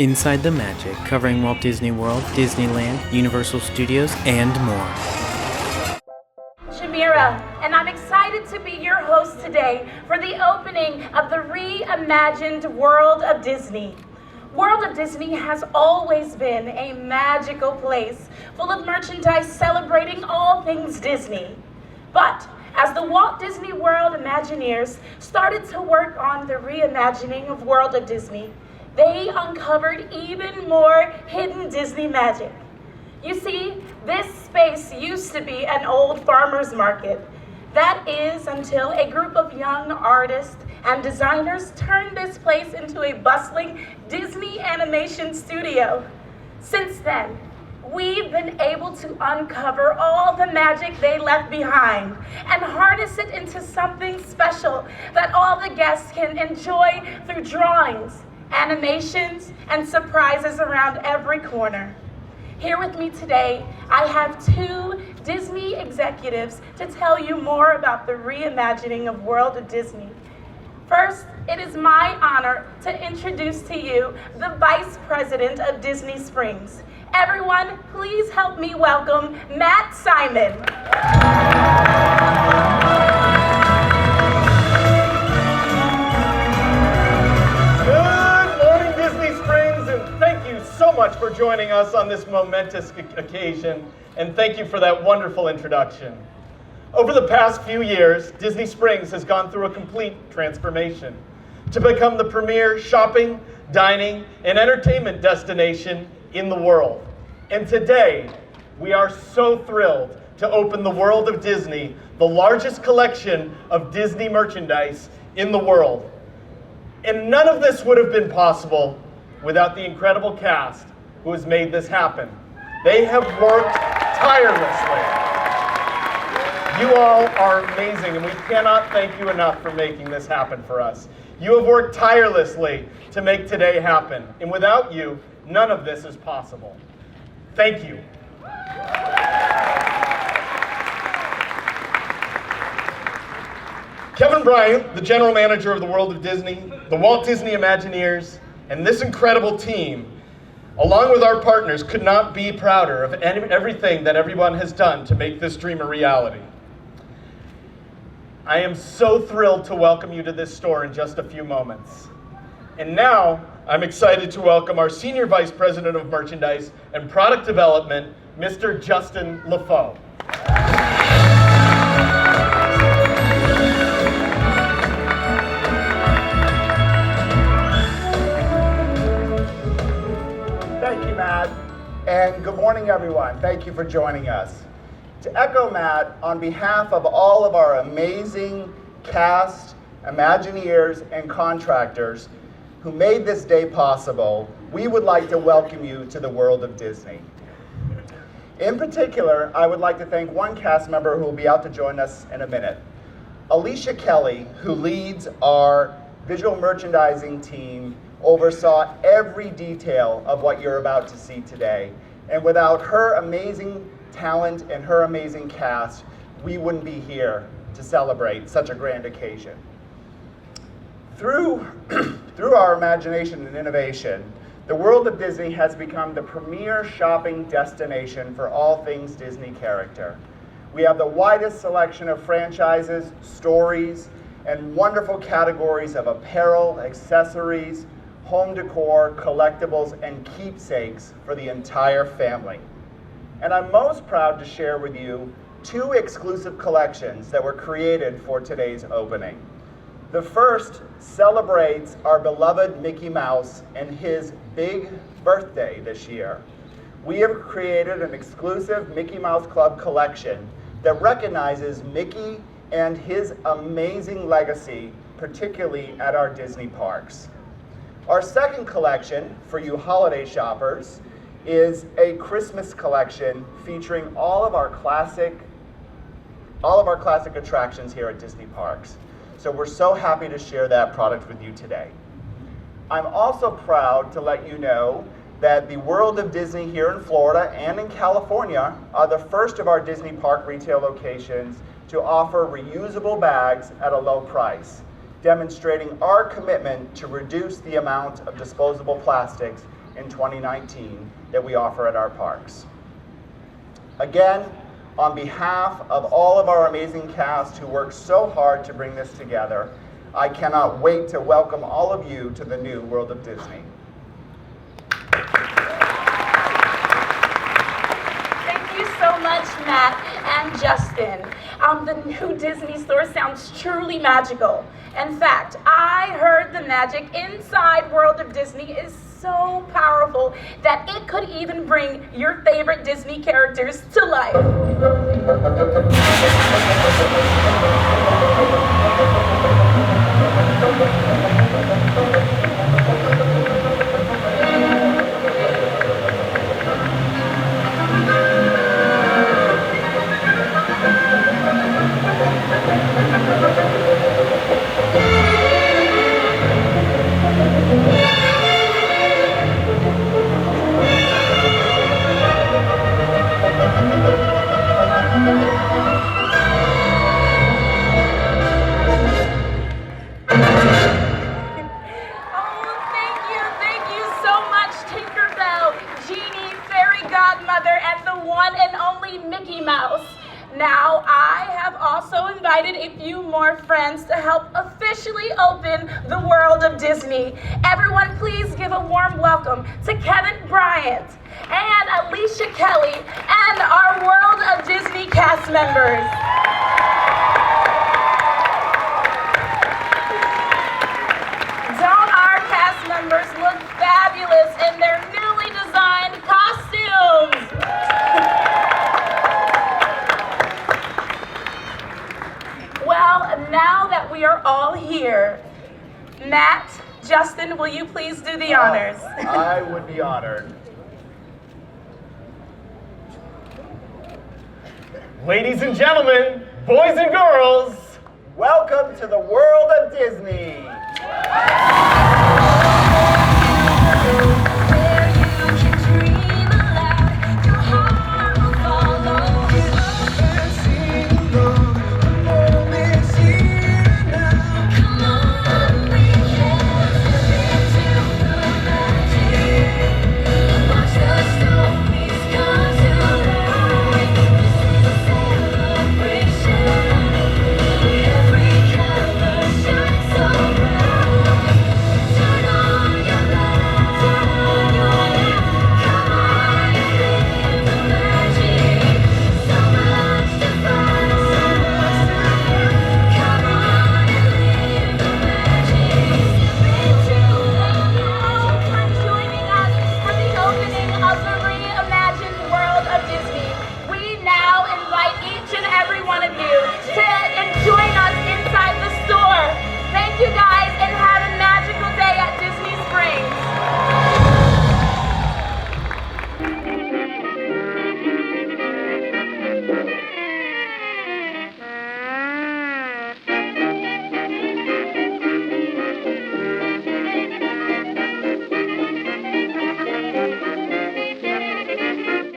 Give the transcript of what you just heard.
Inside the Magic, covering Walt Disney World, Disneyland, Universal Studios, and more. Shamira, and I'm excited to be your host today for the opening of the reimagined World of Disney. World of Disney has always been a magical place full of merchandise celebrating all things Disney. But as the Walt Disney World Imagineers started to work on the reimagining of World of Disney, they uncovered even more hidden Disney magic. You see, this space used to be an old farmer's market. That is until a group of young artists and designers turned this place into a bustling Disney animation studio. Since then, we've been able to uncover all the magic they left behind and harness it into something special that all the guests can enjoy through drawings, animations, and surprises around every corner. Here with me today, I have two Disney executives to tell you more about the reimagining of World of Disney. First, it is my honor to introduce to you the Vice President of Disney Springs. Everyone, please help me welcome Matt Simon. So much for joining us on this momentous occasion, and thank you for that wonderful introduction. Over the past few years, Disney Springs has gone through a complete transformation to become the premier shopping, dining, and entertainment destination in the world. And today, we are so thrilled to open the World of Disney, the largest collection of Disney merchandise in the world. And none of this would have been possible without the incredible cast who has made this happen. They have worked tirelessly. You all are amazing, and we cannot thank you enough for making this happen for us. You have worked tirelessly to make today happen, and without you, none of this is possible. Thank you. Kevin Bryant, the general manager of the World of Disney, the Walt Disney Imagineers, and this incredible team, along with our partners, could not be prouder of everything that everyone has done to make this dream a reality. I am so thrilled to welcome you to this store in just a few moments. And now, I'm excited to welcome our Senior Vice President of Merchandise and Product Development, Mr. Justin LaFoe. Thank you, Matt, and good morning, everyone. Thank you for joining us. To echo Matt, on behalf of all of our amazing cast, Imagineers, and contractors who made this day possible, we would like to welcome you to the World of Disney. In particular, I would like to thank one cast member who will be out to join us in a minute. Alicia Kelly, who leads our visual merchandising team, oversaw every detail of what you're about to see today. And without her amazing talent and her amazing cast, we wouldn't be here to celebrate such a grand occasion. Through our imagination and innovation, the World of Disney has become the premier shopping destination for all things Disney character. We have the widest selection of franchises, stories, and wonderful categories of apparel, accessories, home decor, collectibles, and keepsakes for the entire family. And I'm most proud to share with you two exclusive collections that were created for today's opening. The first celebrates our beloved Mickey Mouse and his big birthday this year. We have created an exclusive Mickey Mouse Club collection that recognizes Mickey and his amazing legacy, particularly at our Disney parks. Our second collection, for you holiday shoppers, is a Christmas collection featuring all of our classic attractions here at Disney Parks. So we're so happy to share that product with you today. I'm also proud to let you know that the World of Disney here in Florida and in California are the first of our Disney Park retail locations to offer reusable bags at a low price, demonstrating our commitment to reduce the amount of disposable plastics in 2019 that we offer at our parks. Again, on behalf of all of our amazing cast who worked so hard to bring this together, I cannot wait to welcome all of you to the new World of Disney. Thank you so much, Matt and Justin. The new Disney store sounds truly magical. In fact, I heard the magic inside World of Disney is so powerful that it could even bring your favorite Disney characters to life. Now, I have also invited a few more friends to help officially open the World of Disney. Everyone, please give a warm welcome to Kevin Bryant and Alicia Kelly and our World of Disney cast members. Don't our cast members look fabulous in their newly designed costumes? Well, now that we are all here, Matt, Justin, will you please do the honors? I would be honored. Ladies and gentlemen, boys and girls, welcome to the World of Disney.